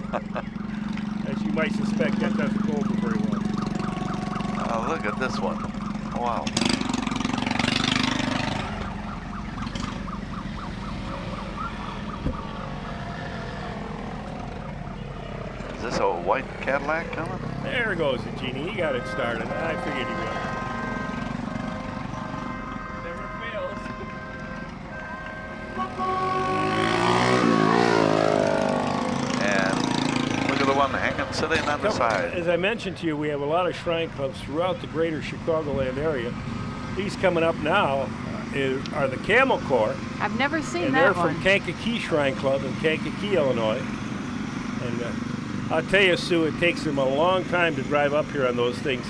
As you might suspect, that doesn't go over very well. Oh, look at this one. Wow. Is this a white Cadillac coming? There goes the Genie. He got it started. I figured he would. Never fails. And look at the one hanging, sitting on the side. As I mentioned to you, we have a lot of shrine clubs throughout the greater Chicagoland area. These coming up now are the Camel Corps, I've never seen and that they're one. from Kankakee Shrine Club in Kankakee, Illinois. And I'll tell you, Sue, it takes them a long time to drive up here on those things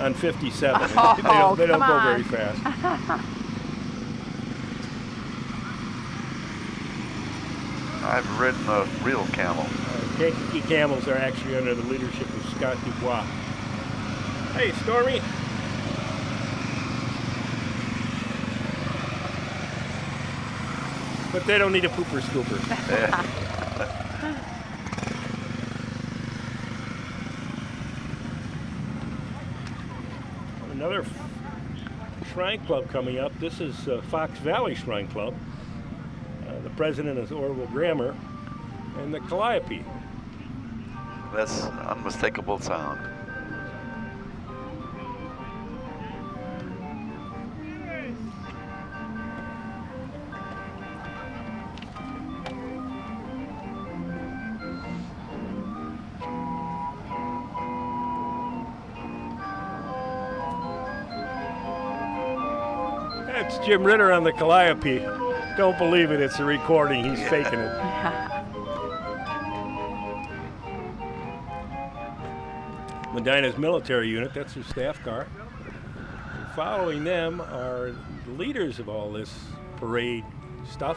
on 57. Oh, they don't come go on. very fast. I've ridden a real camel. Kankakee Camels are actually under the leadership of Scott Dubois. Hey, Stormy. But they don't need a pooper scooper. Yeah. Another shrine club coming up. This is Fox Valley Shrine Club. The president is Orville Grammer, and the Calliope. That's unmistakable sound. That's Jim Ritter on the Calliope. Don't believe it, it's a recording. He's faking it. Medina's military unit, that's their staff car. And following them are the leaders of all this parade stuff.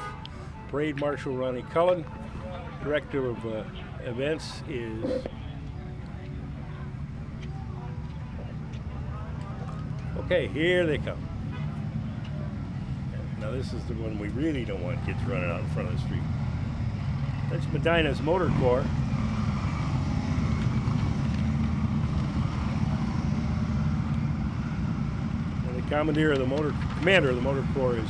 Parade Marshal Ronnie Cullen. Director of events is okay, here they come. Now this is the one we really don't want kids running out in front of the street. That's Medina's Motor Corps. And the commander of the motor corps is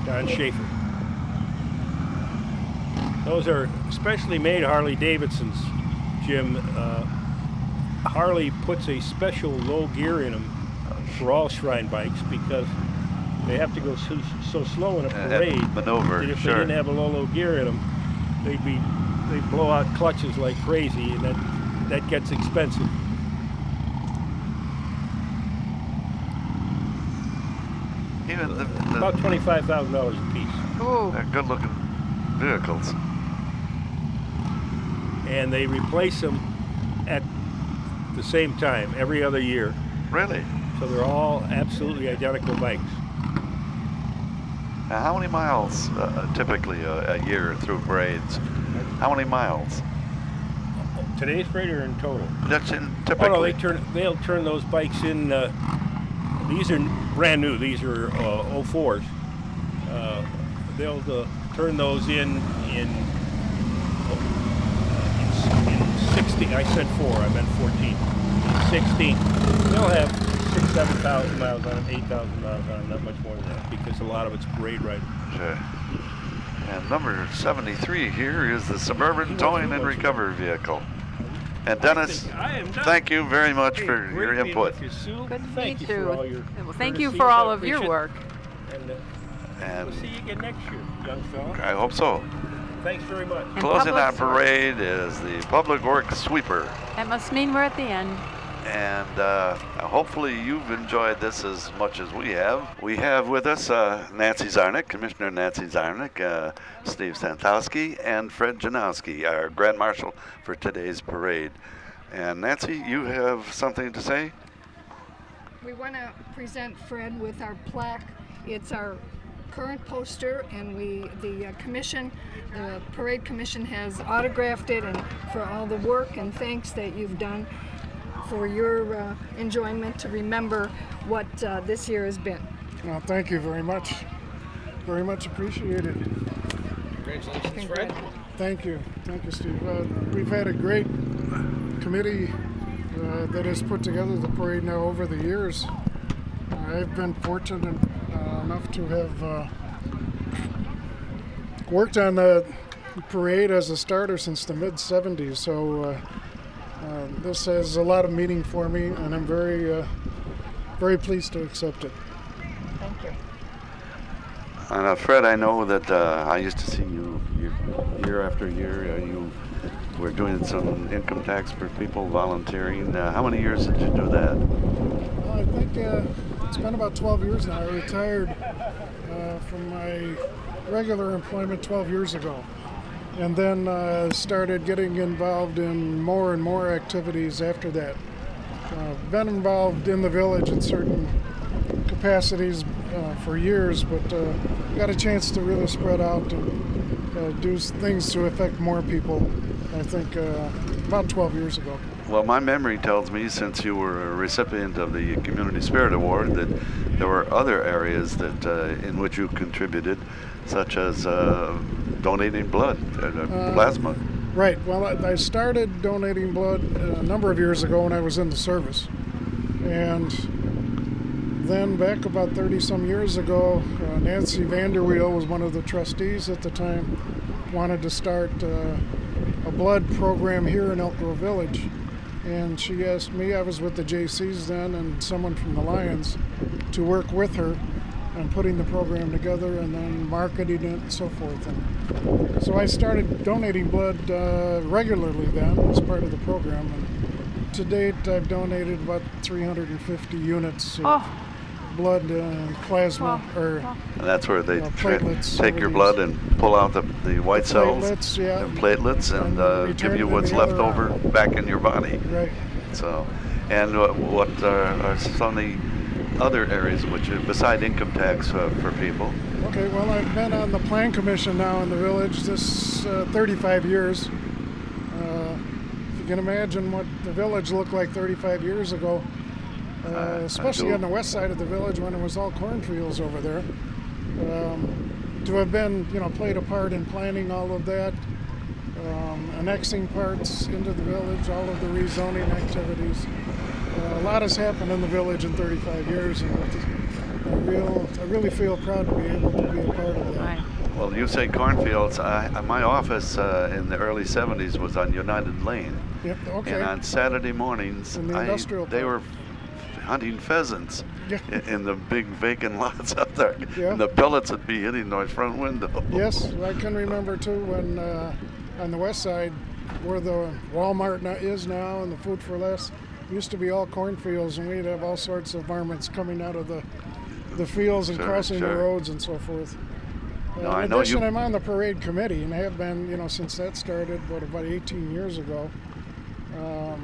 Don Schaefer. Those are specially made Harley Davidsons, Jim. Harley puts a special low gear in them for all shrine bikes because they have to go so slow in a parade maneuver, that if sure. they didn't have a low gear in them, they'd blow out clutches like crazy, and that gets expensive. Even About $25,000 a piece. Ooh. they're good-looking vehicles. And they replace them at the same time every other year. Really? So they're all absolutely identical bikes. Now, how many miles typically a year through parades? How many miles? Today's parade or in total? That's in Oh typically. no, they'll turn those bikes in. These are brand new. These are 04s. They'll turn those in 16. I said 4. I meant 14. 16. They'll have 6,000-7,000 miles on them, 8,000 miles on them. Not much more than that because a lot of it's parade riding. Sure. And number 73 here is the Suburban Towing and Recovery Vehicle. And Dennis, I am done. thank you very much Hey, for great your being input. with you, Sue. Good to Thank meet you you. for all your Well, thank you courtesies. for all I of your appreciate it. work. And And we'll see you again next year, young fella. I hope so. Thanks very much. And Closing Public our Works. parade is the Public Works Sweeper. That must mean we're at the end. And hopefully you've enjoyed this as much as we have. We have with us Nancy Zarnick, Commissioner Nancy Zarnick, Steve Santowski, and Fred Janowski, our Grand Marshal for today's parade. And Nancy, you have something to say? We want to present Fred with our plaque. It's our current poster, and the parade commission has autographed it, and for all the work and thanks that you've done for your enjoyment to remember what this year has been. Well, thank you very much. Very much appreciated. Congratulations, Fred. Thank you, Steve. We've had a great committee that has put together the parade now over the years. I've been fortunate enough to have worked on the parade as a starter since the mid-'70s, so this has a lot of meaning for me, and I'm very pleased to accept it. Thank you. And Fred, I know that I used to see you year after year. You were doing some income tax for people volunteering. How many years did you do that? Well, I think it's been about 12 years now. I retired from my regular employment 12 years ago, and then started getting involved in more and more activities after that. Been involved in the village in certain capacities for years, but got a chance to really spread out and do things to affect more people, I think, about 12 years ago. Well, my memory tells me, since you were a recipient of the Community Spirit Award, that there were other areas that in which you contributed, such as donating blood, plasma. Right. Well, I started donating blood a number of years ago when I was in the service. And then back about 30-some years ago, Nancy Vanderweel was one of the trustees at the time, wanted to start a blood program here in Elk Grove Village. And she asked me, I was with the JCs then, and someone from the Lions, to work with her on putting the program together and then marketing it and so forth. And so I started donating blood regularly then as part of the program. And to date, I've donated about 350 units of blood and plasma, And that's where they platelets, take your blood and pull out the white cells, platelets, yeah, and platelets, and give return you them what's the left other over back in your body. Right. So, and what are some of the other areas which, beside income tax for people? Okay, well, I've been on the Plan Commission now in the village this 35 years. If you can imagine what the village looked like 35 years ago, especially on the west side of the village when it was all cornfields over there. To have been, played a part in planning all of that, annexing parts into the village, all of the rezoning activities. A lot has happened in the village in 35 years, and I really feel proud to be able to be a part of that. Right. Well, you say cornfields. My office in the early 70s was on United Lane. Yep, okay. And on Saturday mornings, In the industrial they were park. hunting pheasants Yeah. in the big vacant lots out there. Yeah. And the pellets would be hitting my front window. Yes, I can remember too when on the west side, where the Walmart is now and the Food for Less, used to be all cornfields, and we'd have all sorts of varmints coming out of the fields and crossing the roads and so forth. No, I In know addition, you- I'm on the parade committee and have been, since that started, about 18 years ago.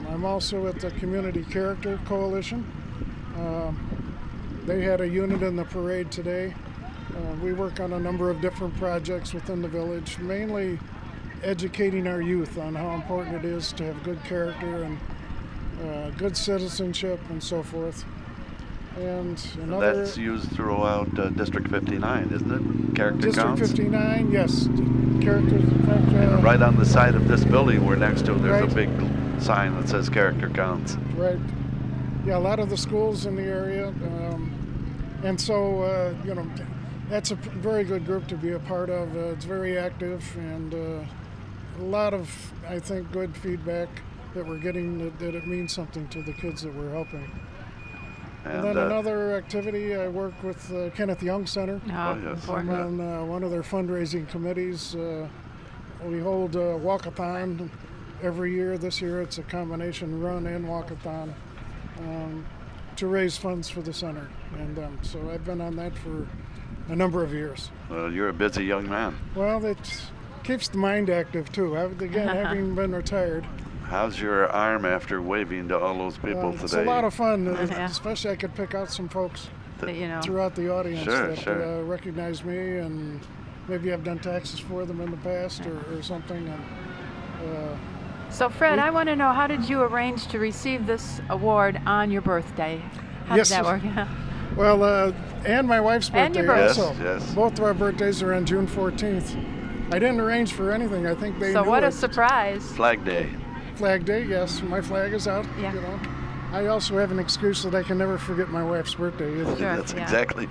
I'm also at the Community Character Coalition. They had a unit in the parade today. We work on a number of different projects within the village, mainly educating our youth on how important it is to have good character and good citizenship and so forth. And another That's used throughout District 59, isn't it? Character District counts? 59, yes. Characters, in fact, Right on the side of this building we're next to, there's Right. a big sign that says character counts. Right. Yeah, a lot of the schools in the area. And so, That's a very good group to be a part of. It's very active and a lot of, I think, good feedback that we're getting that it means something to the kids that we're helping. And then another activity, I work with Kenneth Young Center. Oh, yes. I'm important. on one of their fundraising committees. We hold a walkathon every year. This year it's a combination run and walkathon to raise funds for the center. And so I've been on that for a number of years. Well, you're a busy young man. Well, it keeps the mind active too. Again, having been retired. How's your arm after waving to all those people today? It's a lot of fun, Yeah. especially I could pick out some folks That, you know. throughout the audience Sure, that sure. recognize me, and maybe I've done taxes for them in the past or something. And So Fred, I want to know, how did you arrange to receive this award on your birthday? How Yes. did that work? well, and my wife's birthday And your birthday. also. Yes, yes. Both of our birthdays are on June 14th. I didn't arrange for anything. I think they So knew what a it. surprise. Flag Day. Flag Day, yes. My flag is out. Yeah. You know. I also have an excuse that I can never forget my wife's birthday either. Sure, That's yeah. exactly.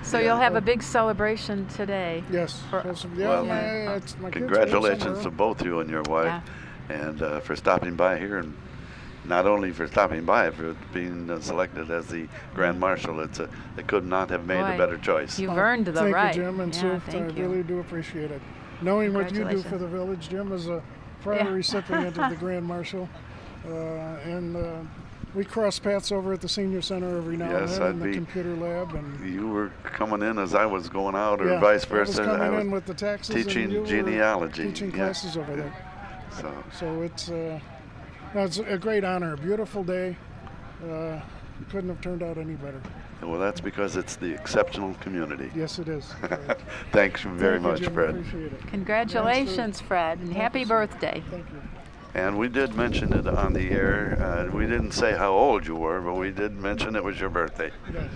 So you'll have a big celebration today. Yes. For- Yes, Well, my kids live Congratulations to somewhere. both you and your wife, and for stopping by here, and not only for stopping by, for being selected as the Grand Marshal. It could not have made Boy, a better choice. You've earned the Thank right. you, Jim and Yeah, Sue. I thank you. really do appreciate it. Knowing what you do Congratulations. for the village, Jim is a prior Yeah. recipient of the Grand Marshal. And we cross paths over at the senior center every now Yes, and then I'd in the be- computer lab. And You were coming in as I was going out, or yeah, vice I was versa. coming in with the taxes teaching and you were genealogy. teaching Yeah. classes over there. So So it's a great honor, a beautiful day. Couldn't have turned out any better. well, that's because it's the exceptional community. Yes, it is. Thanks very Thank you, much, Jim. Fred. Appreciate it. Congratulations, Fred, and happy you, sir. birthday. Thank you. And we did mention it on the air. We didn't say how old you were, but we did mention it was your birthday. Yes.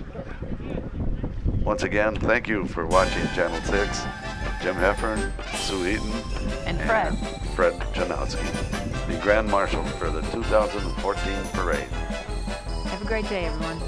Once again, thank you for watching Channel 6. Jim Heffern, Sue Eaton, And Fred. Fred Janowski, the Grand Marshal for the 2014 parade. Have a great day, everyone.